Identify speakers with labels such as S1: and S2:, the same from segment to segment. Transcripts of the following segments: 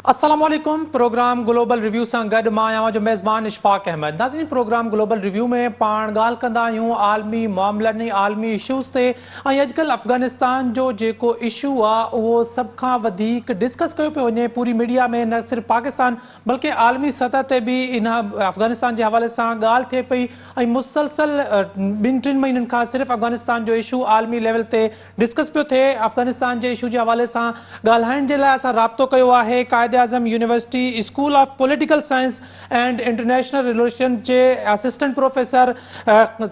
S1: अस्सलामुअलैकुम। Programme global review सां गॾु मां आहियां जो मेज़बान इशफाक अहमद। नाज़रीन, प्रोग्राम ग्लोबल रिव्यू में पाण ॻाल्हि कंदा आहियूं आलमी मामलनि आलमी इशूज़ ते। ऐं अॼुकल्ह अफ़गानिस्तान जो जेको इशू आहे उहो सभ खां वधीक डिस्कस कयो पियो वञे पूरी मीडिया में, न सिर्फ़ु पाकिस्तान बल्कि आलमी सतह ते बि इन अफ़गानिस्तान जे हवाले सां ॻाल्हि थिए पई। ऐं मुसलसल ॿिनि टिनि महीननि खां सिर्फ़ु अफ़गानिस्तान जो इशू आलमी लेवल ते डिस्कस पियो थिए। अफ़गानिस्तान जे इशू जे हवाले सां ॻाल्हाइण जे लाइ असां राब्तो कयो आहे Quaid Azam university school of political science and international relation जे असिस्टेंट प्रोफेसर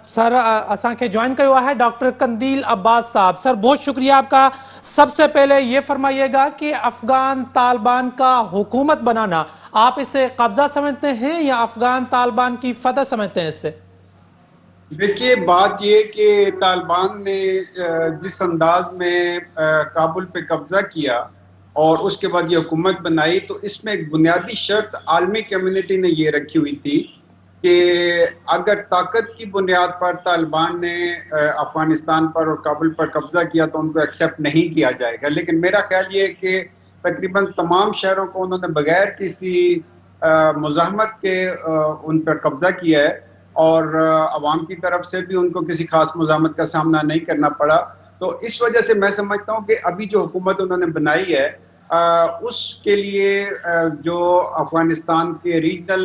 S1: सर असांखे ज्वाइन कयो है डॉक्टर कंदील अब्बास साहब। सर, बहुत शुक्रिया आपका। सबसे पहले ये फरमाइएगा कि अफगान तालिबान का हुकूमत बनाना आप इसे कब्जा समझते हैं या अफगान तालिबान की फतह समझते हैं? इस पे
S2: देखिए, बात ये कि तालिबान ने जिस अंदाज में काबुल पे कब्जा किया और उसके बाद ये हुकूमत बनाई, तो इसमें एक बुनियादी शर्त आलमी कम्युनिटी ने ये रखी हुई थी कि अगर ताकत की बुनियाद पर तालिबान ने अफगानिस्तान पर और काबुल पर कब्जा किया तो उनको एक्सेप्ट नहीं किया जाएगा। लेकिन मेरा ख्याल ये है कि तकरीबन तमाम शहरों को उन्होंने बगैर किसी मुज़ाहमत के उन पर कब्जा किया है और अवाम की तरफ से भी उनको किसी खास मुज़ाहमत का सामना नहीं करना पड़ा। तो इस वजह से मैं समझता हूँ कि अभी जो हुकूमत उन्होंने बनाई है उसके लिए जो अफगानिस्तान के रीजनल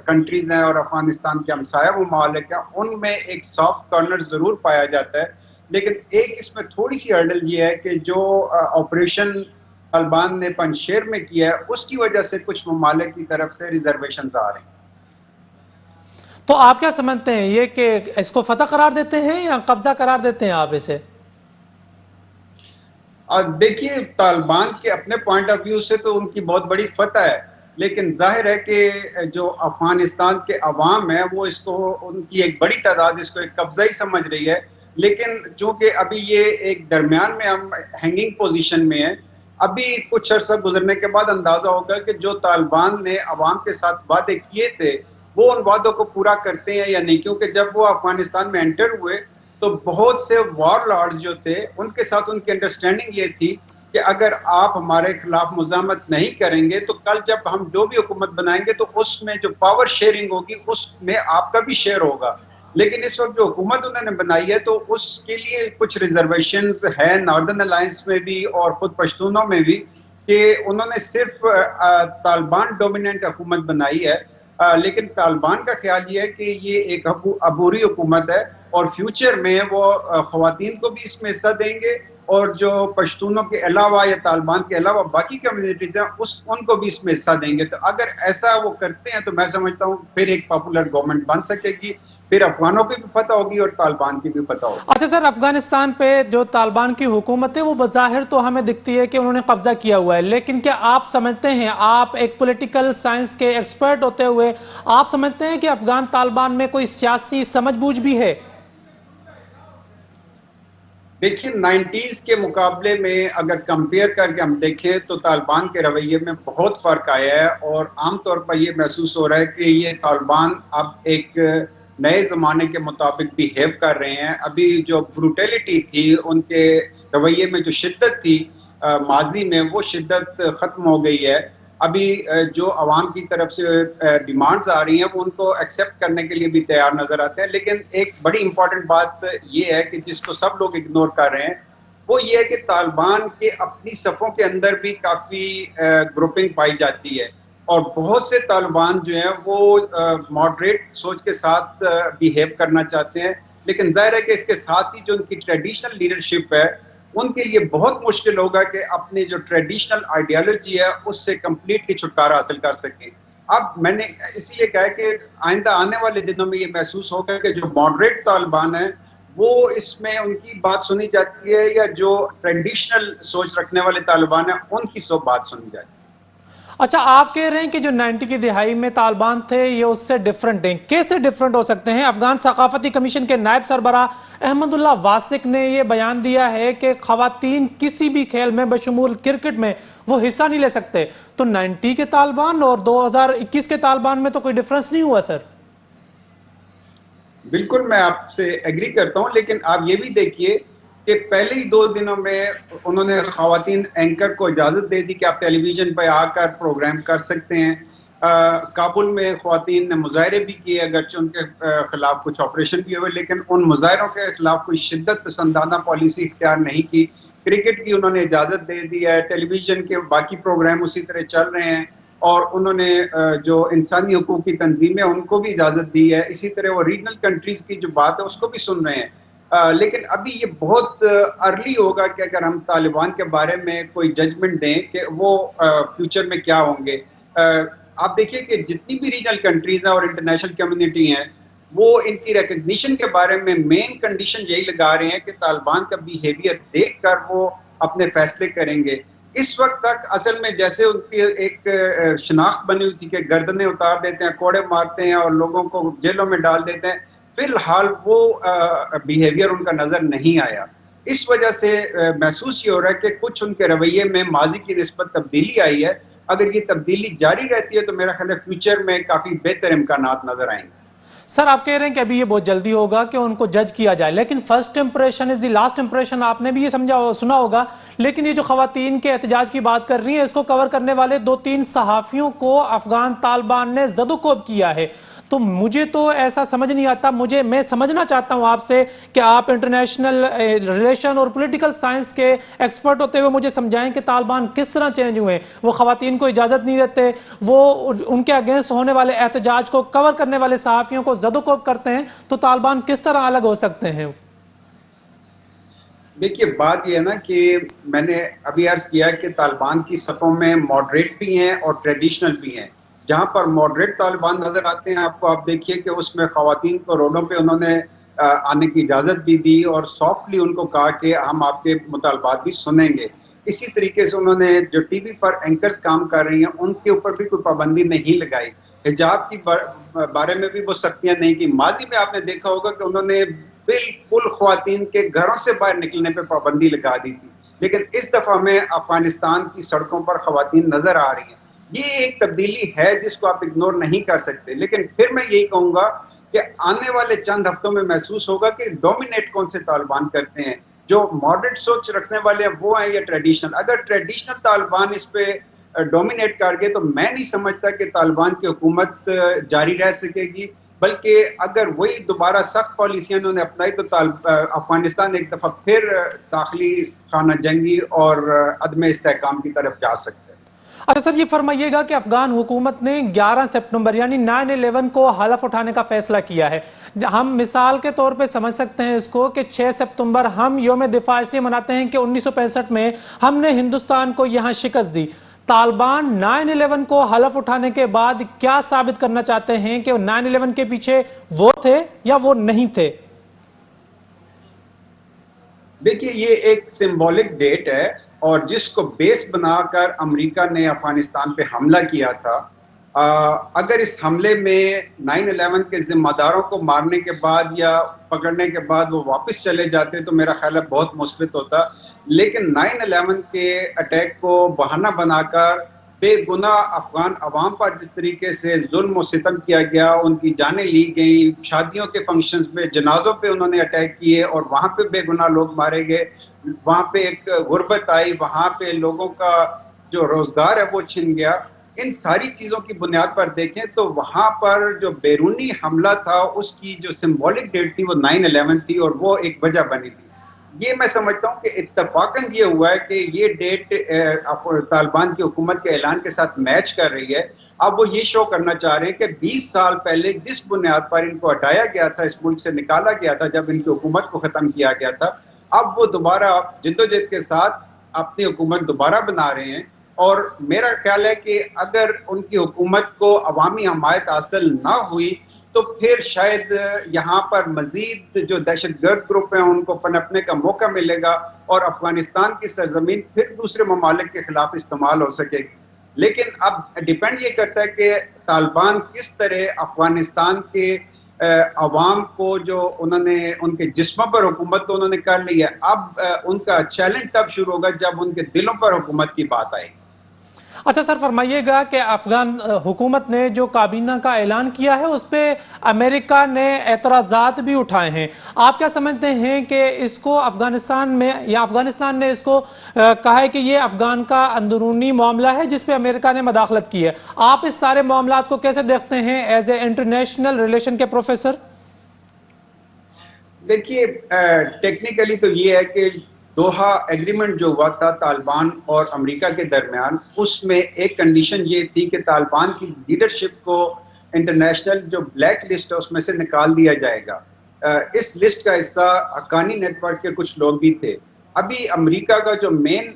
S2: कंट्रीज हैं और अफगानिस्तान के हमसाया ममालिक हैं, उनमें एक सॉफ्ट कॉर्नर ज़रूर पाया जाता है। लेकिन एक इसमें थोड़ी सी हर्डल ये है कि जो ऑपरेशन तालिबान ने पंजशेर में किया है उसकी वजह से कुछ ममालिक की तरफ से रिजर्वेशन आ रहे हैं।
S1: तो आप क्या समझते हैं, ये कि इसको फतह करार देते हैं या कब्जा करार देते हैं आप इसे?
S2: देखिए, तालिबान के अपने पॉइंट ऑफ व्यू से तो उनकी बहुत बड़ी फतह है, लेकिन जाहिर है कि जो अफगानिस्तान के अवाम है वो इसको, उनकी एक बड़ी तादाद इसको एक कब्जा ही समझ रही है। लेकिन चूंकि अभी ये एक दरमियान में हम हैंगिंग पोजीशन में है, अभी कुछ अर्सा गुजरने के बाद अंदाजा होगा कि जो तालिबान ने अवाम के साथ वादे किए थे वो उन वादों को पूरा करते हैं या नहीं। क्योंकि जब वो अफगानिस्तान में एंटर हुए तो बहुत से वॉर लॉर्ड्स जो थे उनके साथ उनकी अंडरस्टैंडिंग ये थी कि अगर आप हमारे खिलाफ मुज़ाहमत नहीं करेंगे तो कल जब हम जो भी हुकूमत बनाएंगे तो उसमें जो पावर शेयरिंग होगी उसमें आपका भी शेयर होगा। लेकिन इस वक्त जो हुकूमत उन्होंने बनाई है तो उसके लिए कुछ रिजर्वेशंस है नॉर्दर्न अलायंस में भी और खुद पश्तूनों में भी कि उन्होंने सिर्फ तालिबान डोमिनेंट हुकूमत बनाई है। लेकिन तालिबान का ख्याल ये है कि ये एक अबूरी हुकूमत है और फ्यूचर में वो ख्वातीन को भी इसमें हिस्सा देंगे और जो पश्तूनों के अलावा या तालिबान के अलावा बाकी कम्युनिटीज हैं उनको भी इसमें हिस्सा देंगे। तो अगर ऐसा वो करते हैं तो मैं समझता हूँ फिर एक पॉपुलर गवर्नमेंट बन सकेगी, फिर अफगानों की भी पता होगी और तालिबान की भी पता होगी।
S1: अच्छा सर, अफगानिस्तान पे जो तालिबान की हुकूमत है वो बज़ाहिर तो हमें दिखती है कि उन्होंने कब्जा किया हुआ है, लेकिन क्या आप समझते हैं, आप एक पॉलिटिकल साइंस के एक्सपर्ट होते हुए आप समझते हैं कि अफगान तालिबान में कोई सियासी समझबूझ भी है?
S2: देखिए, 90s के मुकाबले में अगर कंपेयर करके हम देखें तो तालिबान के रवैये में बहुत फ़र्क आया है और आमतौर पर यह महसूस हो रहा है कि ये तालिबान अब एक नए ज़माने के मुताबिक बिहेव कर रहे हैं। अभी जो ब्रूटलिटी थी उनके रवैये में, जो शिद्दत थी माजी में, वो शिद्दत ख़त्म हो गई है। अभी जो अवाम की तरफ से डिमांड्स आ रही हैं वो उनको एक्सेप्ट करने के लिए भी तैयार नजर आते हैं। लेकिन एक बड़ी इंपॉर्टेंट बात ये है कि जिसको सब लोग इग्नोर कर रहे हैं वो ये है कि तालिबान के अपनी सफ़ों के अंदर भी काफ़ी ग्रुपिंग पाई जाती है और बहुत से तालिबान जो हैं वो मॉडरेट सोच के साथ बिहेव करना चाहते हैं। लेकिन जाहिर है कि इसके साथ ही जो उनकी ट्रेडिशनल लीडरशिप है उनके लिए बहुत मुश्किल होगा कि अपनी जो ट्रेडिशनल आइडियोलॉजी है उससे कंप्लीटली छुटकारा हासिल कर सके। अब मैंने इसीलिए कहा कि आइंदा आने वाले दिनों में ये महसूस होगा कि जो मॉडरेट तालिबान है वो इसमें उनकी बात सुनी जाती है या जो ट्रेडिशनल सोच रखने वाले तालिबान है उनकी सब बात सुनी जाती है।
S1: अच्छा, आप कह रहे हैं कि जो 90 की दिहाई में तालिबान थे ये उससे डिफरेंट हैं। कैसे डिफरेंट हो सकते हैं? अफगान सकाफती कमीशन के नायब सरबरा अहमदुल्लाह वासिक ने यह बयान दिया है कि खवातीन किसी भी खेल में बशमूल क्रिकेट में वो हिस्सा नहीं ले सकते। तो 90 के तालिबान और 2021 के तालिबान में तो कोई डिफरेंस नहीं हुआ सर?
S2: बिल्कुल, मैं आपसे एग्री करता हूं, लेकिन आप ये भी देखिए कि पहले ही 2 दिनों में उन्होंने ख़वातीन एंकर को इजाज़त दे दी कि आप टेलीविज़न पे आकर प्रोग्राम कर सकते हैं। काबुल में ख़वातीन ने मुज़ाहरे भी किए, अगरचे उनके खिलाफ कुछ ऑपरेशन भी हुए, लेकिन उन मुज़ाहरों के खिलाफ कोई शिद्दत पसंदाना पॉलिसी इख्तियार नहीं की। क्रिकेट की उन्होंने इजाज़त दे दी है, टेलीविज़न के बाकी प्रोग्राम उसी तरह चल रहे हैं और उन्होंने जो इंसानी हकूक़ की तंज़ीमें उनको भी इजाज़त दी है। इसी तरह वो रीजनल कंट्रीज़ की जो बात है उसको भी सुन रहे हैं। लेकिन अभी ये बहुत अर्ली होगा कि अगर हम तालिबान के बारे में कोई जजमेंट दें कि वो फ्यूचर में क्या होंगे। आप देखिए कि जितनी भी रीजनल कंट्रीज़ हैं और इंटरनेशनल कम्युनिटी हैं, वो इनकी रिकॉग्निशन के बारे में मेन कंडीशन यही लगा रहे हैं कि तालिबान का बिहेवियर देखकर वो अपने फैसले करेंगे। इस वक़्त तक असल में जैसे उनकी एक शनाख्त बनी हुई थी कि गर्दनें उतार देते हैं, कोड़े मारते हैं और लोगों को जेलों में डाल देते हैं, फिलहाल वो बिहेवियर उनका नज़र नहीं आया। इस वजह से महसूस ये हो रहा है कि कुछ उनके रवैये में माज़ी की निस्बत तब्दीली आई है। अगर ये तब्दीली जारी रहती है तो मेरा ख्याल है फ्यूचर में काफ़ी बेहतर इम्कानात नज़र आएँगे।
S1: सर, आप कह रहे हैं कि अभी ये बहुत जल्दी होगा कि उनको जज किया जाए, लेकिन first impression is the last impression, आपने भी ये सुना होगा। लेकिन ये जो खवातीन के एहतजाज की बात कर रही है, इसको कवर करने वाले 2-3 सहाफ़ियों को अफगान तालिबान ने ज़दोकोब किया है। तो मुझे तो ऐसा समझ नहीं आता। मैं समझना चाहता हूं आपसे कि आप इंटरनेशनल रिलेशन और पॉलिटिकल साइंस के एक्सपर्ट होते हुए मुझे समझाएं कि तालिबान किस तरह चेंज हुए। वो खवातीन को इजाज़त नहीं देते, वो उनके अगेंस्ट होने वाले एहतजाज को कवर करने वाले सहाफ़ियों को ज़दोकोब करते हैं, तो तालिबान किस तरह अलग हो सकते हैं?
S2: देखिए, बात ये है ना कि मैंने अभी अर्ज़ किया कि तालिबान की सफ़ों में मॉडरेट भी हैं और ट्रेडिशनल भी हैं। जहाँ पर मॉडरेट तालिबान नज़र आते हैं आपको, आप देखिए कि उसमें ख़वातीन को रोडों पे उन्होंने आने की इजाज़त भी दी और सॉफ्टली उनको कहा कि हम आपके मुतालबात भी सुनेंगे। इसी तरीके से उन्होंने जो टीवी पर एंकर्स काम कर रही हैं, उनके ऊपर भी कोई पाबंदी नहीं लगाई। हिजाब की बारे में भी वो सख्तियाँ नहीं की। माज़ी में आपने देखा होगा कि उन्होंने बिल्कुल ख़वातीन के घरों से बाहर निकलने पे पाबंदी लगा दी थी। लेकिन इस दफ़ा में अफ़गानिस्तान की सड़कों पर ख़वातीन नज़र आ रही हैं। ये एक तब्दीली है जिसको आप इग्नोर नहीं कर सकते। लेकिन फिर मैं यही कहूँगा कि आने वाले चंद हफ्तों में महसूस होगा कि डोमिनेट कौन से तालिबान करते हैं। जो मॉडरेट सोच रखने वाले हैं वो हैं या ट्रेडिशनल। अगर ट्रेडिशनल तालिबान इस पे डोमिनेट कर गए तो मैं नहीं समझता कि तालिबान की हुकूमत जारी रह सकेगी। बल्कि अगर वही दोबारा सख्त पॉलिसियाँ उन्होंने अपनाई तो अफ़गानिस्तान एक दफ़ा फिर दाखिली खाना जंगी और अदम इस्तेहकाम की तरफ जा सकता है।
S1: अच्छा सर, ये फरमाइएगा कि अफगान हुकूमत ने 11 सितंबर यानी 9/11 को हलफ उठाने का फैसला किया है। हम मिसाल के तौर पे समझ सकते हैं इसको कि 6 सितंबर हम योम दिफा इसलिए मनाते हैं कि 1965 में हमने हिंदुस्तान को यहाँ शिकस्त दी। तालिबान 9/11 को हलफ उठाने के बाद क्या साबित करना चाहते हैं कि 9/11 के पीछे वो थे या वो नहीं थे?
S2: देखिए, ये एक सिंबॉलिक डेट है और जिसको बेस बनाकर अमेरिका ने अफगानिस्तान पे हमला किया था। अगर इस हमले में 9/11 के जिम्मेदारों को मारने के बाद या पकड़ने के बाद वो वापस चले जाते तो मेरा ख्याल है बहुत मुस्बित होता। लेकिन 9/11 के अटैक को बहाना बनाकर बेगुनाह अफगान अवाम पर जिस तरीके से जुल्म और सितम किया गया, उनकी जानें ली गई, शादियों के फंक्शंस में जनाजों पे उन्होंने अटैक किए और वहाँ पे बेगुनाह लोग मारे गए। वहाँ पे एक गुर्बत आई, वहाँ पे लोगों का जो रोजगार है वो छिन गया। इन सारी चीज़ों की बुनियाद पर देखें तो वहाँ पर जो बैरूनी हमला था उसकी जो सिंबॉलिक डेट थी वो 9/11 थी और वो एक वजह बनी थी। ये मैं समझता हूँ कि इत्तफाकन ये हुआ है कि ये डेट तालिबान की हुकूमत के ऐलान के साथ मैच कर रही है। अब वो ये शो करना चाह रहे हैं कि 20 साल पहले जिस बुनियाद पर इनको हटाया गया था, इस मुल्क से निकाला गया था जब इनकी हुकूमत को ख़त्म किया गया था, अब वो दोबारा जिद्दोजहद के साथ अपनी हुकूमत दोबारा बना रहे हैं। और मेरा ख्याल है कि अगर उनकी हुकूमत को अवामी हमायत हासिल ना हुई तो फिर शायद यहाँ पर मजीद जो दहशतगर्द ग्रुप हैं उनको पनपने का मौका मिलेगा और अफगानिस्तान की सरजमीन फिर दूसरे ममालिक के खिलाफ इस्तेमाल हो सकेगी। लेकिन अब डिपेंड ये करता है कि तालिबान किस तरह अफगानिस्तान के अवाम को जो उन्होंने उनके जिस्मों पर हुकूमत तो उन्होंने कर ली है, अब उनका चैलेंज तब शुरू होगा जब उनके दिलों पर हुकूमत की बात आएगी।
S1: अच्छा सर, फरमाइएगा कि अफगान हुकूमत ने जो काबीना का ऐलान किया है उस पे अमेरिका ने एतराज़ात भी उठाए हैं। आप क्या समझते हैं कि इसको अफगानिस्तान में या अफगानिस्तान ने इसको कहा है कि ये अफगान का अंदरूनी मामला है जिस पे अमेरिका ने मदाखलत की है। आप इस सारे मामलात को कैसे देखते हैं एज ए इंटरनेशनल रिलेशन के प्रोफेसर?
S2: देखिए, टेक्निकली तो ये है कि दोहा एग्रीमेंट जो हुआ था तालिबान और अमेरिका के दरमियान, उसमें एक कंडीशन ये थी कि तालिबान की लीडरशिप को इंटरनेशनल जो ब्लैक लिस्ट है उसमें से निकाल दिया जाएगा। इस लिस्ट का हिस्सा हक्कानी नेटवर्क के कुछ लोग भी थे। अभी अमेरिका का जो मेन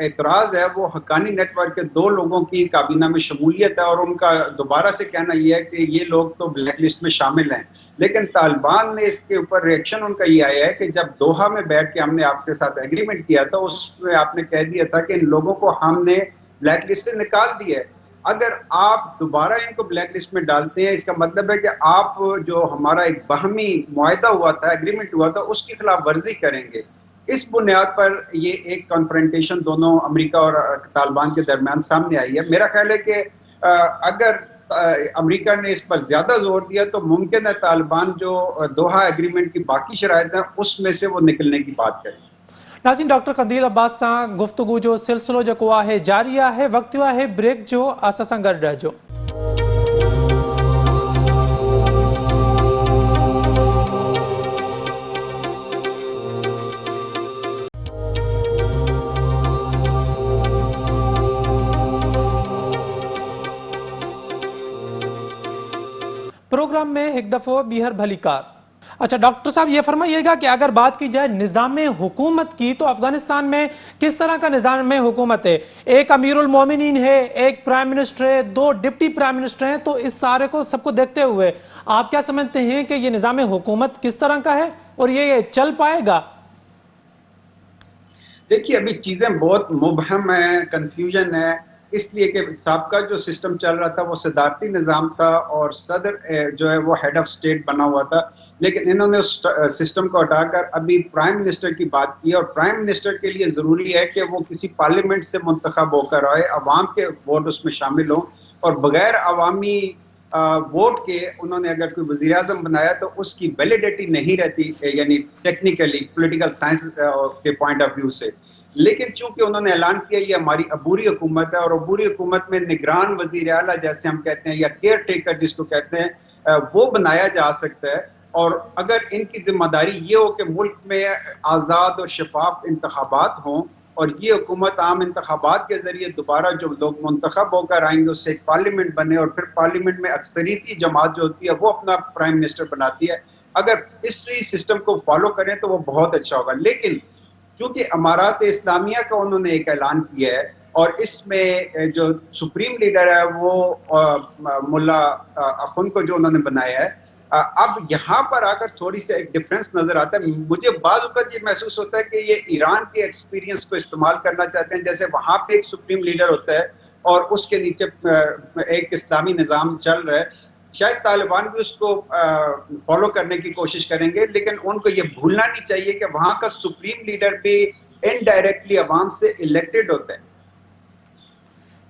S2: एतराज़ है वो हक्कानी नेटवर्क के 2 लोगों की काबीना में शमूलियत है, और उनका दोबारा से कहना यह है कि ये लोग तो ब्लैक लिस्ट में शामिल हैं। लेकिन तालिबान ने इसके ऊपर रिएक्शन उनका ये आया है कि जब दोहा में बैठ के हमने आपके साथ एग्रीमेंट किया था, उसमें आपने कह दिया था कि इन लोगों को हमने ब्लैक लिस्ट से निकाल दिया है। अगर आप दोबारा इनको ब्लैक लिस्ट में डालते हैं, इसका मतलब है कि आप जो हमारा एक बाहमी मुआहदा हुआ था, एग्रीमेंट हुआ था, उसकी खिलाफ वर्जी करेंगे। इस बुनियाद पर ये एक कॉन्फ्रेंटेशन दोनों अमेरिका और तालिबान के दरमियान सामने आई है। मेरा ख्याल है कि अगर अमेरिका ने इस पर ज्यादा जोर दिया तो मुमकिन है तालिबान जो दोहा एग्रीमेंट की बाकी शराइत हैं उसमें से वो निकलने की बात करें।
S1: नाज़रीन, डॉक्टर कंदील अब्बास सां गुफ्तगू जो सिलसिलो जेको आहे जारी आहे। वक्त हुआ है ब्रेक जो, असां सां गॾु रहिजो। प्रोग्राम में एक दफ़ो बीहर भलीकार। अच्छा डॉक्टर साहब, ये फरमाइएगा कि अगर बात की जाए निज़ाम हुकूमत की, तो अफगानिस्तान में किस तरह का निज़ाम हुकूमत है? एक अमीरुल मोमिनीन है, एक प्राइम मिनिस्टर है, 2 डिप्टी प्राइम मिनिस्टर हैं। तो इस सारे को सबको देखते हुए आप क्या समझते हैं कि ये निज़ाम हुकूमत किस तरह का है और ये चल पाएगा?
S2: देखिए, अभी चीजें बहुत मुबहम है, कंफ्यूजन है, इसलिए कि साबका जो सिस्टम चल रहा था वो सदारती निज़ाम था और सदर जो है वो हेड ऑफ स्टेट बना हुआ था। लेकिन इन्होंने उस सिस्टम को हटाकर अभी प्राइम मिनिस्टर की बात की, और प्राइम मिनिस्टर के लिए ज़रूरी है कि वो किसी पार्लियामेंट से मुंतखब होकर आए, अवाम के वोट उसमें शामिल हों, और बगैर अवामी वोट के उन्होंने अगर कोई वज़ीर आज़म बनाया तो उसकी वैलिडिटी नहीं रहती, यानी टेक्निकली पॉलिटिकल साइंस के पॉइंट ऑफ व्यू से। लेकिन चूंकि उन्होंने ऐलान किया ये हमारी अबूरी हुकूमत है, और अबूरी हुकूमत में निगरान वज़ीर आला जैसे हम कहते हैं, या केयर टेकर जिसको कहते हैं, वो बनाया जा सकता है। और अगर इनकी जिम्मेदारी ये हो कि मुल्क में आज़ाद और शफाफ इंतखाबात हों, और ये हुकूमत आम इंतखाबात के जरिए दोबारा जो लोग मुंतखब होकर आएंगे उससे एक पार्लियामेंट बने, और फिर पार्लियामेंट में अक्सरियती जमात जो होती है वो अपना प्राइम मिनिस्टर बनाती है, अगर इसी सिस्टम को फॉलो करें तो वो बहुत अच्छा होगा। लेकिन चूंकि अमारात इस्लामिया का उन्होंने एक ऐलान किया है, और इसमें जो सुप्रीम लीडर है वो मुल्ला अखुन को जो उन्होंने बनाया है, अब यहाँ पर आकर थोड़ी सी एक डिफरेंस नजर आता है। मुझे बाज़ वक़्त ये महसूस होता है कि ये ईरान के एक्सपीरियंस को इस्तेमाल करना चाहते हैं, जैसे वहाँ पे एक सुप्रीम लीडर होता है और उसके नीचे एक इस्लामी निज़ाम चल रहा है। शायद तालिबान भी उसको फॉलो करने की कोशिश करेंगे, लेकिन उनको ये भूलना नहीं चाहिए कि वहाँ का सुप्रीम लीडर भी इनडायरेक्टली अवाम से इलेक्टेड होता है।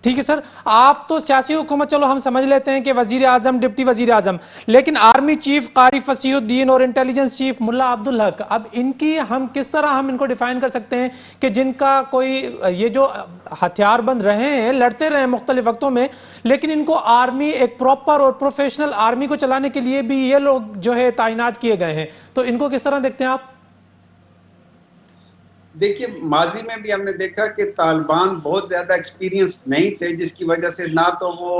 S1: ठीक है सर, आप तो सियासी हुकूमत चलो हम समझ लेते हैं कि वजीर आजम, डिप्टी वजीर आजम, लेकिन आर्मी चीफ कारी फसीहुद्दीन और इंटेलिजेंस चीफ मुल्ला अब्दुल हक, अब इनकी हम किस तरह हम इनको डिफाइन कर सकते हैं कि जिनका कोई ये जो हथियारबंद रहे हैं, लड़ते रहे मुख्तलिफ वक्तों में, लेकिन इनको आर्मी एक प्रॉपर और प्रोफेशनल आर्मी को चलाने के लिए भी ये लोग जो है तैनात किए गए हैं, तो इनको किस तरह देखते हैं आप?
S2: देखिए, माजी में भी हमने देखा कि तालिबान बहुत ज्यादा एक्सपीरियंस नहीं थे, जिसकी वजह से ना तो वो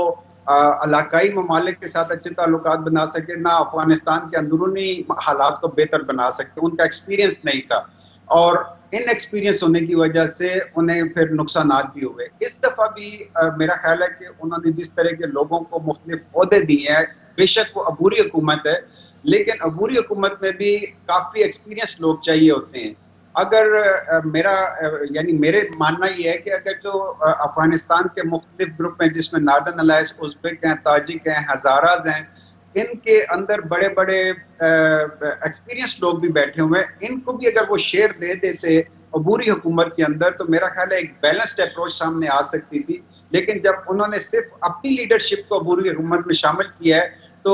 S2: इलाकाई ममालिक के साथ अच्छे ताल्लुकात बना सके, ना अफगानिस्तान के अंदरूनी हालात को बेहतर बना सकते। उनका एक्सपीरियंस नहीं था, और इन एक्सपीरियंस होने की वजह से उन्हें फिर नुकसानात भी हुए। इस दफा भी मेरा ख्याल है कि उन्होंने जिस तरह के लोगों को मुख्तलिफ ओहदे दिए हैं, बेशक वो अबूरी हुकूमत है, लेकिन अबूरी हुकूमत में भी काफी एक्सपीरियंस लोग चाहिए होते हैं। अगर मेरे मानना ये है कि अगर जो अफगानिस्तान के मुख्तलिफ ग्रुप हैं, जिसमें नार्दर्न अलायंस, उज़्बेक हैं, ताजिक हैं, हज़ाराज हैं, इनके अंदर बड़े बड़े एक्सपीरियंस लोग भी बैठे हुए हैं, इनको भी अगर वो शेयर दे देते अबूरी हुकूमत के अंदर, तो मेरा ख्याल है एक बैलेंस्ड अप्रोच सामने आ सकती थी। लेकिन जब उन्होंने सिर्फ अपनी लीडरशिप को पूरी हुकूमत में शामिल किया है तो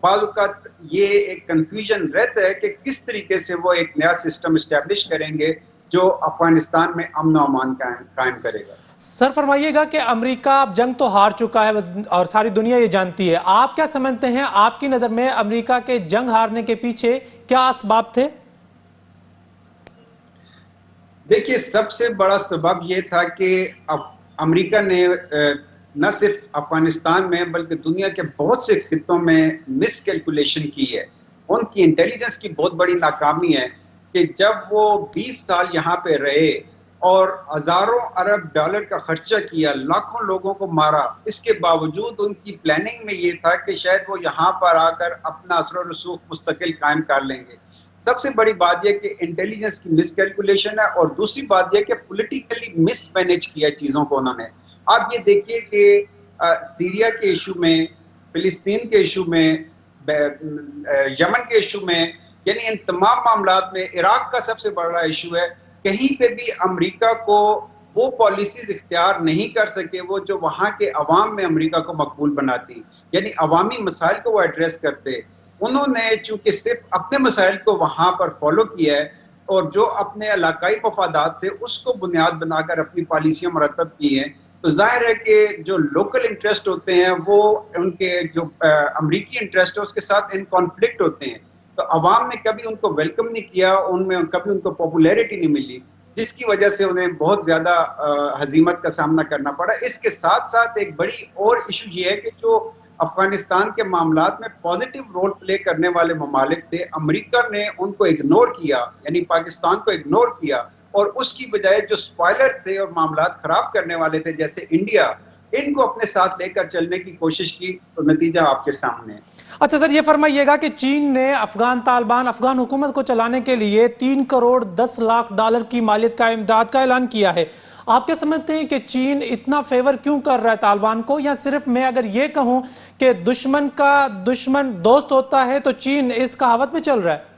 S2: बाज़ औक़ात ये एक कंफ्यूजन रहता है कि किस तरीके से वो एक नया सिस्टम इस्टेब्लिश करेंगे जो अफगानिस्तान में अमन और अमान कायम करेगा।
S1: सर फरमाइएगा कि अमेरिका अब जंग तो हार चुका है और सारी दुनिया ये जानती है, आप क्या समझते हैं, आपकी नज़र में अमेरिका के जंग हारने के पीछे क्या असबाब थे?
S2: देखिए, सबसे बड़ा सबब ये था कि अब अमेरिका ने न सिर्फ अफगानिस्तान में बल्कि दुनिया के बहुत से खित्तों में मिस कैलकुलेशन की है। उनकी इंटेलिजेंस की बहुत बड़ी नाकामी है कि जब वो 20 साल यहाँ पे रहे और हज़ारों अरब डॉलर का खर्चा किया, लाखों लोगों को मारा, इसके बावजूद उनकी प्लानिंग में ये था कि शायद वो यहाँ पर आकर अपना असर और रसूख मुस्तकिल कायम कर लेंगे। सबसे बड़ी बात यह कि इंटेलिजेंस की मिसकैलकुलेशन है और दूसरी बात यह कि पॉलिटिकली मिसमैनेज किया चीज़ों को उन्होंने। आप ये देखिए कि सीरिया के इशू में, फिलिस्तीन के इशू में, यमन के इशू में, यानी इन तमाम मामलात में इराक का सबसे बड़ा इशू है। कहीं पे भी अमेरिका को वो पॉलिसीज इख्तियार नहीं कर सके वो जो वहाँ के अवाम में अमेरिका को मकबूल बनाती, यानी अवामी मसाइल को वो एड्रेस करते। उन्होंने चूंकि सिर्फ अपने मसाइल को वहाँ पर फॉलो किया है और जो अपने इलाकाई मफादात थे उसको बुनियाद बनाकर अपनी पॉलिसियाँ मरतब की हैं, तो जाहिर है कि जो लोकल इंटरेस्ट होते हैं वो उनके जो अमरीकी इंटरेस्ट है उसके साथ इन कॉन्फ्लिक्ट होते हैं। तो अवाम ने कभी उनको वेलकम नहीं किया, उनमें कभी उनको पॉपुलैरिटी नहीं मिली, जिसकी वजह से उन्हें बहुत ज़्यादा हज़ीमत का सामना करना पड़ा। इसके साथ साथ एक बड़ी और इशू ये है कि जो अफगानिस्तान के मामलात में पॉजिटिव रोल प्ले करने वाले ममालिक थे, अमेरिका ने उनको इग्नोर किया, यानी पाकिस्तान को इग्नोर किया और उसकी बजाय जो स्पॉयलर थे और मामलात खराब करने वाले थे जैसे इंडिया, इनको अपने साथ लेकर चलने की कोशिश की, तो नतीजा आपके सामने है।
S1: अच्छा सर, ये फरमाइएगा कि चीन ने अफगान हुकूमत को चलाने के लिए 3 करोड़ 10 लाख डॉलर की मालियत का इमदाद का ऐलान किया है। आप क्या समझते हैं कि चीन इतना फेवर क्यों कर रहा है तालिबान को, या सिर्फ मैं अगर ये कहूं कि दुश्मन का दुश्मन दोस्त होता है तो चीन इस कहावत में चल रहा है?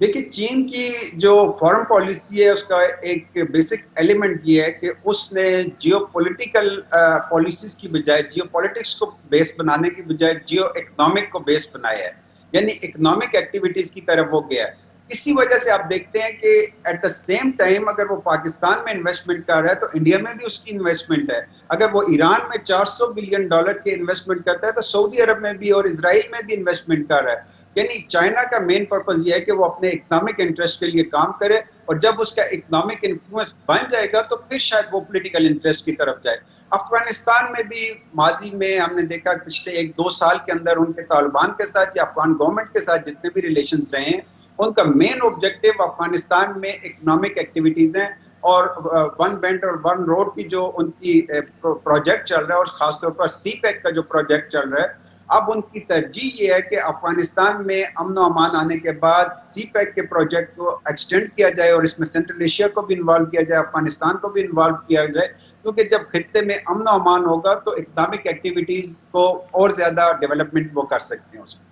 S2: देखिए, चीन की जो फॉरेन पॉलिसी है उसका एक बेसिक एलिमेंट ये है कि उसने जियोपॉलिटिकल पॉलिसीज की बजाय जियोपॉलिटिक्स को बेस बनाने की बजाय जियो इकोनॉमिक को बेस बनाया है, यानी इकोनॉमिक एक्टिविटीज की तरफ वो गया है। इसी वजह से आप देखते हैं कि एट द सेम टाइम अगर वो पाकिस्तान में इन्वेस्टमेंट कर रहा है तो इंडिया में भी उसकी इन्वेस्टमेंट है। अगर वो ईरान में 400 बिलियन डॉलर के इन्वेस्टमेंट करता है तो सऊदी अरब में भी और इजराइल में भी इन्वेस्टमेंट कर रहा है। यानी चाइना का मेन पर्पस ये है कि वो अपने इकोनॉमिक इंटरेस्ट के लिए काम करे और जब उसका इकोनॉमिक इन्फ्लुएंस बन जाएगा तो फिर शायद वो पॉलिटिकल इंटरेस्ट की तरफ जाए। अफगानिस्तान में भी माजी में हमने देखा पिछले 1-2 साल के अंदर उनके तालिबान के साथ या अफगान गवर्नमेंट के साथ जितने भी रिलेशंस रहे हैं, उनका मेन ऑब्जेक्टिव अफगानिस्तान में इकोनॉमिक एक्टिविटीज हैं और वन बेल्ट और वन रोड की जो उनकी प्रोजेक्ट चल रहा है और खासतौर पर सीपैक का जो प्रोजेक्ट चल रहा है, अब उनकी तरजीह ये है कि अफगानिस्तान में अमन और अमान आने के बाद सीपैक के प्रोजेक्ट को एक्सटेंड किया जाए और इसमें सेंट्रल एशिया को भी इन्वॉल्व किया जाए, अफगानिस्तान को भी इन्वॉल्व किया जाए, क्योंकि जब खित्ते में अमन और अमान होगा तो इकोनॉमिक एक्टिविटीज को और ज्यादा डेवलपमेंट वो कर सकते हैं उसमें।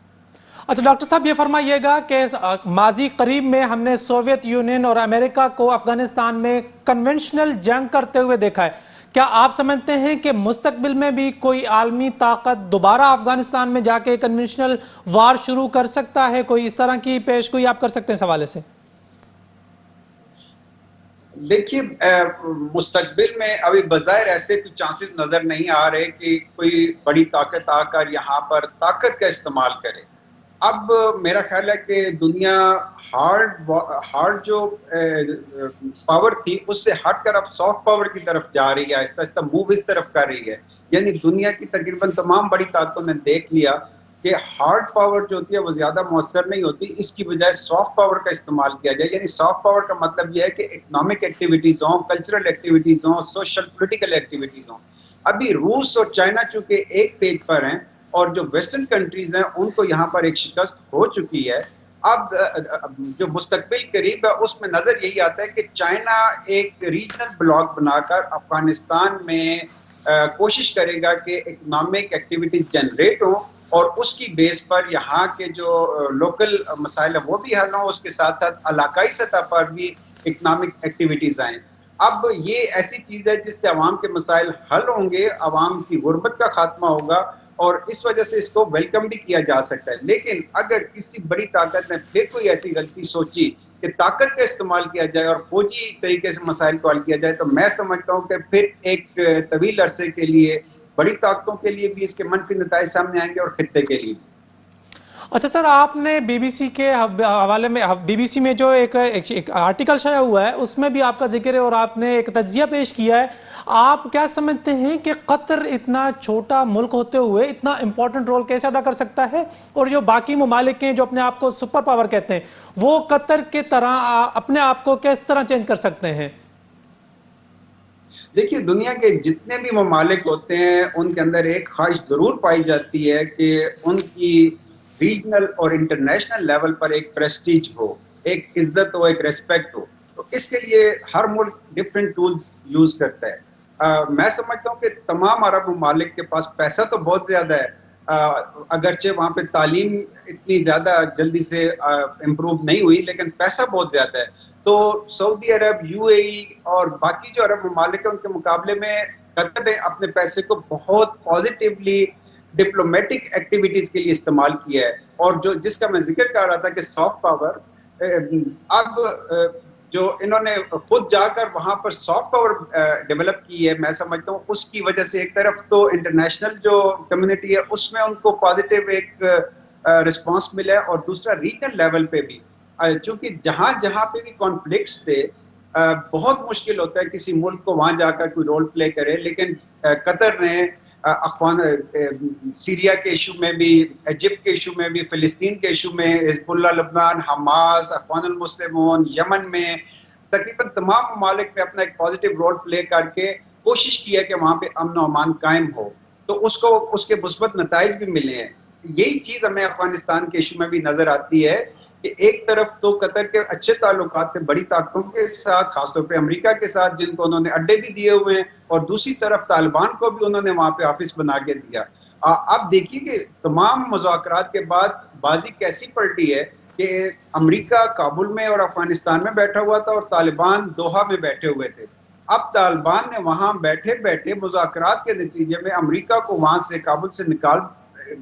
S1: अच्छा डॉक्टर साहब, ये फरमाइएगा कि माजी करीब में हमने सोवियत यूनियन और अमेरिका को अफगानिस्तान में कन्वेंशनल जंग करते हुए देखा है। क्या आप समझते हैं कि मुस्तकबिल में भी कोई आलमी ताकत दोबारा अफगानिस्तान में जाके कन्वेंशनल वार शुरू कर सकता है? कोई इस तरह की पेशगोई आप कर सकते हैं इस हवाले से?
S2: देखिए, मुस्तकबिल में अभी बज़ाहिर ऐसे कुछ चांसेस नजर नहीं आ रहे कि कोई बड़ी ताकत आकर यहाँ पर ताकत का इस्तेमाल करे। अब मेरा ख्याल है कि दुनिया हार्ड जो पावर थी उससे हटकर अब सॉफ्ट पावर की तरफ जा रही है, आहिस्ता आहिस्ता मूव इस तरफ कर रही है। यानी दुनिया की तकरीबन तमाम बड़ी ताकतों ने देख लिया कि हार्ड पावर जो होती है वो ज्यादा मौसर नहीं होती, इसकी बजाय सॉफ्ट पावर का इस्तेमाल किया जाए। यानी सॉफ्ट पावर का मतलब यह है कि इकोनॉमिक एक्टिविटीज हों, कल्चरल एक्टिविटीज हों, सोशल पोलिटिकल एक्टिविटीज हों। अभी रूस और चाइना चूंकि एक पेज पर हैं और जो वेस्टर्न कंट्रीज हैं उनको यहाँ पर एक शिकस्त हो चुकी है। अब जो मुस्तकबिल करीब है उसमें नजर यही आता है कि चाइना एक रीजनल ब्लॉक बनाकर अफगानिस्तान में कोशिश करेगा कि इकोनॉमिक एक्टिविटीज जनरेट हो और उसकी बेस पर यहाँ के जो लोकल मसाइल है वो भी हल हों, उसके साथ साथ इलाकाई सतह पर भी इकोनॉमिक एक्टिविटीज आए। अब ये ऐसी चीज है जिससे अवाम के मसाइल हल होंगे, अवाम की गुर्बत का खात्मा होगा और इस वजह से इसको वेलकम भी किया जा सकता है। लेकिन अगर किसी बड़ी ताकत ने फिर कोई ऐसी गलती सोची कि ताकत का इस्तेमाल किया जाए और फौजी तरीके से मसाइल को हल किया जाए, तो मैं समझता हूँ कि फिर एक तवील अरसे के लिए बड़ी ताकतों के लिए भी इसके मनफी नताइज सामने आएंगे और खित्ते के लिए भी।
S1: अच्छा सर, आपने बीबीसी के हवाले में, बीबीसी में जो एक आर्टिकल शाया हुआ है उसमें भी आपका जिक्र है और आपने एक तज्जिया पेश किया है। आप क्या समझते हैं कि कतर इतना छोटा मुल्क होते हुए इतना इंपॉर्टेंट रोल कैसे अदा कर सकता है, और जो बाकी ममालिक हैं जो अपने आप को सुपर पावर कहते हैं वो कतर के तरह अपने आप को किस तरह चेंज कर सकते हैं?
S2: देखिए, दुनिया के जितने भी ममालिक होते हैं उनके अंदर एक ख्वाहिश जरूर पाई जाती है कि उनकी रीजनल और इंटरनेशनल लेवल पर एक प्रेस्टीज हो, एक इज्जत हो, एक रेस्पेक्ट हो। तो इसके लिए हर मुल्क डिफरेंट टूल्स यूज करता है। मैं समझता हूँ कि तमाम अरब ममालिक के पास पैसा तो बहुत ज्यादा है, अगरचे वहाँ पे तालीम इतनी ज्यादा जल्दी से इम्प्रूव नहीं हुई, लेकिन पैसा बहुत ज्यादा है। तो सऊदी अरब, यूएई और बाकी जो अरब ममालिक है उनके मुकाबले में कतर ने अपने पैसे को बहुत पॉजिटिवली डिप्लोमेटिक एक्टिविटीज के लिए इस्तेमाल किया है। और जो जिसका मैं जिक्र कर रहा था कि सॉफ्ट पावर, अब जो इन्होंने खुद जाकर वहां पर सॉफ्ट पावर डेवलप की है, मैं समझता हूँ उसकी वजह से एक तरफ तो इंटरनेशनल जो कम्युनिटी है उसमें उनको पॉजिटिव एक रिस्पांस मिला है, और दूसरा रीजनल लेवल पे भी, चूंकि जहां जहां पे भी कॉन्फ्लिक्ट्स थे, बहुत मुश्किल होता है किसी मुल्क को वहां जाकर कोई रोल प्ले करे। लेकिन कतर ने अफगान सीरिया के इशू में भी, इजिप्ट के इशू में भी, फिलिस्तीन के इशू में, हिजबुल्लाह लबनान, हमास, अखवानुल मुस्लिमून, यमन में, तकरीबन तमाम ममालिक में अपना एक पॉजिटिव रोल प्ले करके कोशिश की है कि वहां पे अमन और अमान कायम हो। तो उसको उसके मुस्बत नताइज भी मिले हैं। यही चीज हमें अफगानिस्तान के इशू में भी नजर आती है कि एक तरफ तो कतर के अच्छे ताल्लुकात थे बड़ी ताकतों के साथ, खासतौर पे अमेरिका के साथ जिनको उन्होंने अड्डे भी दिए हुए हैं, और दूसरी तरफ तालिबान को भी उन्होंने वहां पे ऑफिस बना के दिया। अब देखिए कि तमाम मुज़ाकरात के बाद बाजी कैसी पलटी है कि अमेरिका काबुल में और अफगानिस्तान में बैठा हुआ था और तालिबान दोहा में बैठे हुए थे। अब तालिबान ने वहां बैठे बैठे मुज़ाकरात के नतीजे में अमेरिका को वहां से, काबुल से निकाल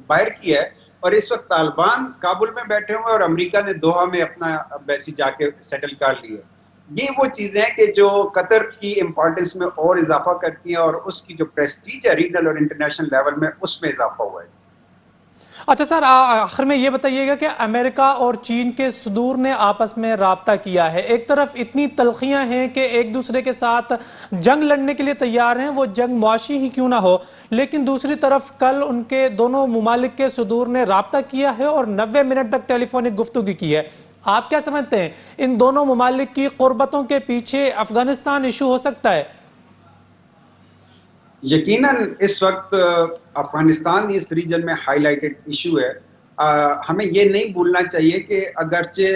S2: बाहर किया है, और इस वक्त तालिबान काबुल में बैठे हुए और अमेरिका ने दोहा में अपना एम्बेसी जाके सेटल कर ली है। ये वो चीजें हैं कि जो कतर की इंपॉर्टेंस में और इजाफा करती हैं, और उसकी जो प्रेस्टीज है रीजनल और इंटरनेशनल लेवल में उसमें इजाफा हुआ है।
S1: अच्छा सर, आखिर में ये बताइएगा कि अमेरिका और चीन के सदूर ने आपस में राब्ता किया है। एक तरफ इतनी तलखियां हैं कि एक दूसरे के साथ जंग लड़ने के लिए तैयार हैं, वो जंग मुआशी ही क्यों ना हो, लेकिन दूसरी तरफ कल उनके दोनों मुमालिक के सदूर ने राब्ता किया है और 90 मिनट तक टेलीफोनिक गुफ्तगू की है। आप क्या समझते हैं, इन दोनों मुमालिक की कुर्बतों के पीछे अफगानिस्तान इशू हो सकता है?
S2: यकीनन इस वक्त अफगानिस्तान इस रीजन में हाईलाइटेड इशू है। हमें ये नहीं भूलना चाहिए कि अगरचे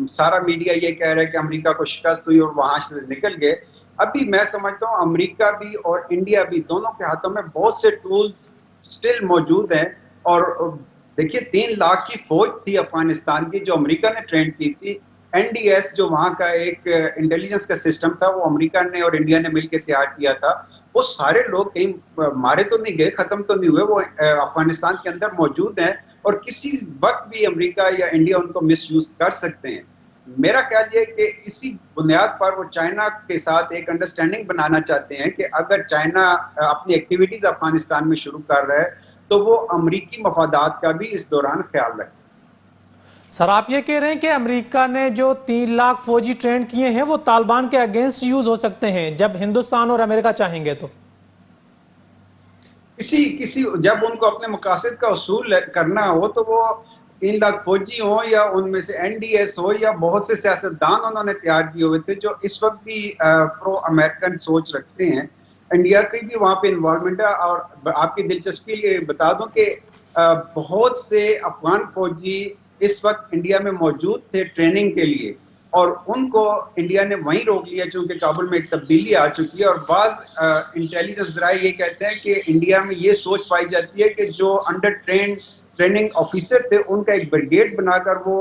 S2: सारा मीडिया ये कह रहा है कि अमेरिका को शिकस्त हुई और वहां से निकल गए, अभी मैं समझता हूँ अमेरिका भी और इंडिया भी दोनों के हाथों में बहुत से टूल्स स्टिल मौजूद हैं। और देखिए, 3 लाख की फौज थी अफगानिस्तान की जो अमेरिका ने ट्रेन की थी। एनडीएस जो वहां का एक इंटेलिजेंस का सिस्टम था वो अमेरिका ने और इंडिया ने मिलकर तैयार किया था। वो सारे लोग कहीं मारे तो नहीं गए, खत्म तो नहीं हुए, वो अफगानिस्तान के अंदर मौजूद हैं और किसी वक्त भी अमेरिका या इंडिया उनको मिसयूज कर सकते हैं। मेरा ख्याल ये है कि इसी बुनियाद पर वो चाइना के साथ एक अंडरस्टैंडिंग बनाना चाहते हैं कि अगर चाइना अपनी एक्टिविटीज अफगानिस्तान में शुरू कर रहा है तो वो अमरीकी मफादात का भी इस दौरान ख्याल रखें।
S1: सर, आप ये कह रहे हैं कि अमेरिका ने जो 3 लाख फौजी ट्रेन किए हैं वो तालिबान के अगेंस्ट यूज हो सकते हैं जब हिंदुस्तान और अमेरिका चाहेंगे तो?
S2: किसी किसी जब उनको अपने मकासद का उसूल करना हो तो वो 3 लाख फौजी हो या उनमें से एनडीएस हो या बहुत से सियासतदान उन्होंने तैयार किए हुए थे जो इस वक्त भी प्रो अमेरिकन सोच रखते हैं। इंडिया की भी वहां पे इन्वॉल्वमेंट है। और आपकी दिलचस्पी लिए बता दूं कि बहुत से अफगान फौजी इस वक्त इंडिया में मौजूद थे ट्रेनिंग के लिए, और उनको इंडिया ने वहीं रोक लिया क्योंकि काबुल में एक तब्दीली आ चुकी है। और बाज इंटेलिजेंस जराए ये कहते हैं कि इंडिया में ये सोच पाई जाती है कि जो अंडर ट्रेनिंग ऑफिसर थे उनका एक ब्रिगेड बनाकर वो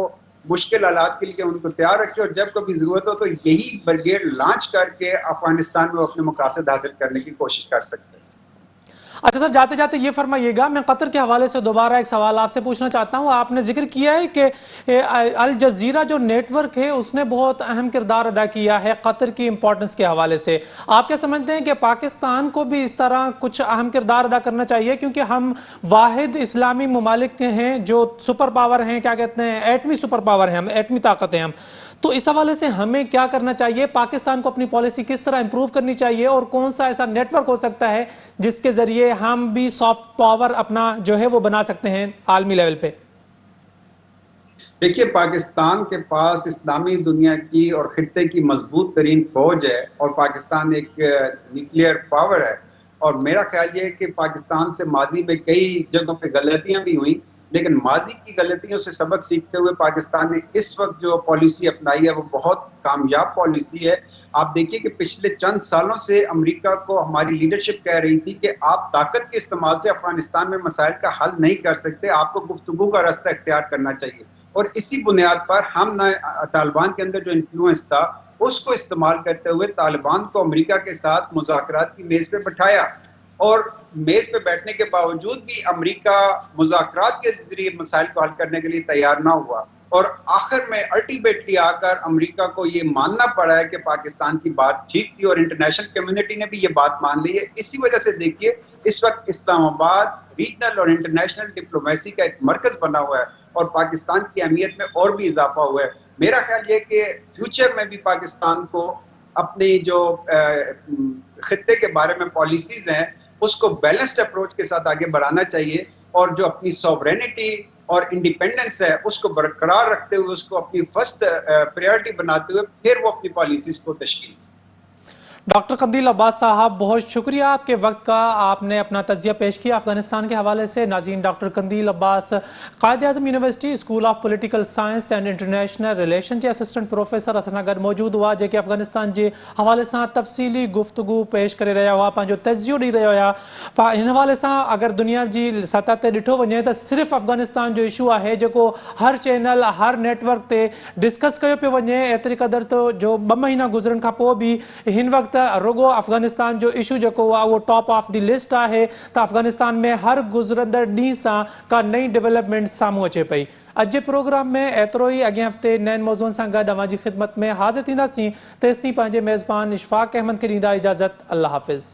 S2: मुश्किल हालात के लिए उनको तैयार रखे और जब कभी ज़रूरत हो तो यही ब्रिगेड लॉन्च करके अफगानिस्तान में अपने मकासद हासिल करने की कोशिश कर सकते हैं।
S1: अच्छा सर, जाते जाते ये फरमाइएगा, मैं कतर के हवाले से दोबारा एक सवाल आपसे पूछना चाहता हूँ। आपने जिक्र किया है कि अल जजीरा जो नेटवर्क है उसने बहुत अहम किरदार अदा किया है कतर की इंपॉर्टेंस के हवाले से। आप क्या समझते हैं कि पाकिस्तान को भी इस तरह कुछ अहम किरदार अदा करना चाहिए, क्योंकि हम वाहिद इस्लामी ममालिक हैं जो सुपर पावर हैं, क्या कहते हैं, एटमी सुपर पावर हैं, हम एटमी ताकत हैं हम। तो इस हवाले से हमें क्या करना चाहिए, पाकिस्तान को अपनी पॉलिसी किस तरह इंप्रूव करनी चाहिए, और कौन सा ऐसा नेटवर्क हो सकता है जिसके जरिए हम भी सॉफ्ट पावर अपना जो है वो बना सकते हैं आलमी लेवल पे?
S2: देखिए, पाकिस्तान के पास इस्लामी दुनिया की और खित्ते की मजबूत तरीन फौज है और पाकिस्तान एक न्यूक्लियर पावर है। और मेरा ख्याल ये है कि पाकिस्तान से माजी में कई जगहों पे गलतियां भी हुई, लेकिन माजी की गलतियों से सबक सीखते हुए पाकिस्तान ने इस वक्त जो पॉलिसी अपनाई है वो बहुत कामयाब पॉलिसी है। आप देखिए कि पिछले चंद सालों से अमेरिका को हमारी लीडरशिप कह रही थी कि आप ताकत के इस्तेमाल से अफगानिस्तान में मसाइल का हल नहीं कर सकते, आपको गुफ्तगू का रास्ता इख्तियार करना चाहिए। और इसी बुनियाद पर हम तालिबान के अंदर जो इन्फ्लुएंस था उसको इस्तेमाल करते हुए तालिबान को अमेरिका के साथ मुज़ाकरात की मेज पे बिठाया, और मेज पे बैठने के बावजूद भी अमेरिका मुज़ाकरात के जरिए मसाइल को हल करने के लिए तैयार ना हुआ। और आखिर में अल्टीमेटली आकर अमेरिका को ये मानना पड़ा है कि पाकिस्तान की बात ठीक थी, और इंटरनेशनल कम्युनिटी ने भी ये बात मान ली है। इसी वजह से देखिए इस वक्त इस्लामाबाद रीजनल और इंटरनेशनल डिप्लोमेसी का एक मरकज बना हुआ है और पाकिस्तान की अहमियत में और भी इजाफा हुआ है। मेरा ख्याल ये कि फ्यूचर में भी पाकिस्तान को अपनी जो खित्ते के बारे में पॉलिसीज हैं उसको बैलेंस्ड अप्रोच के साथ आगे बढ़ाना चाहिए, और जो अपनी सॉवरेनिटी और इंडिपेंडेंस है उसको बरकरार रखते हुए उसको अपनी फर्स्ट प्रायोरिटी बनाते हुए फिर वो अपनी पॉलिसीज को तश्कील।
S1: डॉक्टर कंदील अब्बास साहब, बहुत शुक्रिया आपके वक्त का, आपने अपना तजिया पेश किया अफगानिस्तान के हवाले से। नाज़रीन, डॉक्टर कंदील Abbas Quaid-e-Azam university school of political science and international relation के असिस्टेंट प्रोफेसर असां सां गॾु मौजूद हुआ, जेके अफगानिस्तान के हवाले से तफ़सीली गुफ्तगू पेश करे रहा हुआ, पंहिंजो तजियो ॾेई रहा हुआ। इन हवाले से अगर दुनिया की सतह ते ॾिठो वञे तो सिर्फ़ अफगानिस्तान जो इशू है जो हर चैनल हर नेटवर्क ते डिस्कस किया पियो वञे, एतिरी क़दर तो जो 2 महीना गुज़रण खां पोइ भी हिन वक्त रुगो अफगानिस्तान जो इशू जो वो टॉप ऑफ द लिस्ट है। तो अफगानिस्तान में हर गुज़रंदड़ ॾींहं सां का नई डेवलपमेंट सामूं अचे पई। अॼु जे प्रोग्राम में एतिरो ही। अॻे हफ़्ते नएं मौज़ूअनि सां गॾु अव्हां जी ख़िदमत में हाज़िर थींदासीं। तेसिताईं पंहिंजे मेज़बान इशफाक़ अहमद खे ॾींदा इजाज़त। अल्लाह हाफ़िज़।